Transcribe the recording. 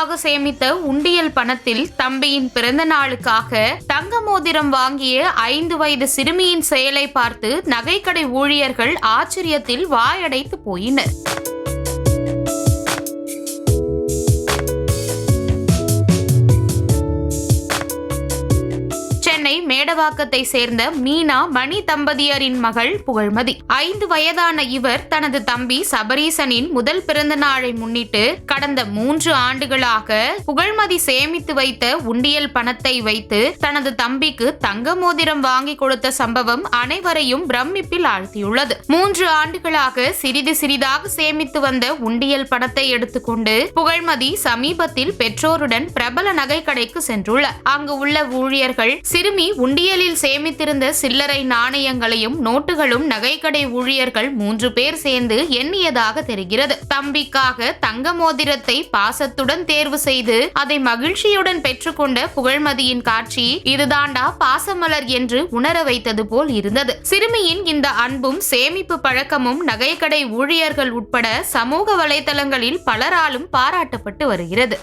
நாட்களாக சேமித்த உண்டியல் பணத்தில் தம்பியின் பிறந்த நாளுக்காக தங்க மோதிரம் வாங்கிய 5 வயது சிறுமியின் செயலை பார்த்து நகைக்கடை ஊழியர்கள் ஆச்சரியத்தில் வாயடைத்து போயினர். சென்னை மேடவாக்கத்தை சேர்ந்த மீனா மணி தம்பதியரின் மகள் புகழ்மதி. 5 வயதான இவர் தனது தம்பி சபரீசனின் முதல் பிறந்த நாளை முன்னிட்டு கடந்த 3 ஆண்டுகளாக புகழ்மதி சேமித்து வைத்த உண்டியல் பணத்தை வைத்து தனது தம்பிக்கு தங்க மோதிரம் வாங்கி கொடுத்த சம்பவம் அனைவரையும் பிரமிப்பில் ஆழ்த்தியுள்ளது. 3 ஆண்டுகளாக சிறிது சிறிதாக சேமித்து வந்த உண்டியல் பணத்தை எடுத்துக்கொண்டு புகழ்மதி சமீபத்தில் பெற்றோருடன் பிரபல நகை கடைக்கு சென்றுள்ளார். அங்கு உள்ள ஊழியர்கள் சிறுமி உண்டியலில் சேமித்திருந்த சில்லறை நாணயங்களையும் நோட்டுகளும் நகைக்கடை ஊழியர்கள் 3 பேர் சேர்ந்து எண்ணியதாக தெரிகிறது. தம்பிக்காக தங்க மோதிரத்தை பாசத்துடன் தேர்வு செய்து அதை மகிழ்ச்சியுடன் பெற்றுக்கொண்ட புகழ்மதியின் காட்சி இதுதாண்டா பாசமலர் என்று உணர வைத்தது போல் இருந்தது. சிறுமியின் இந்த அன்பும் சேமிப்பு பழக்கமும் நகைக்கடை ஊழியர்கள் உட்பட சமூக வலைதளங்களில் பலராலும் பாராட்டப்பட்டு வருகிறது.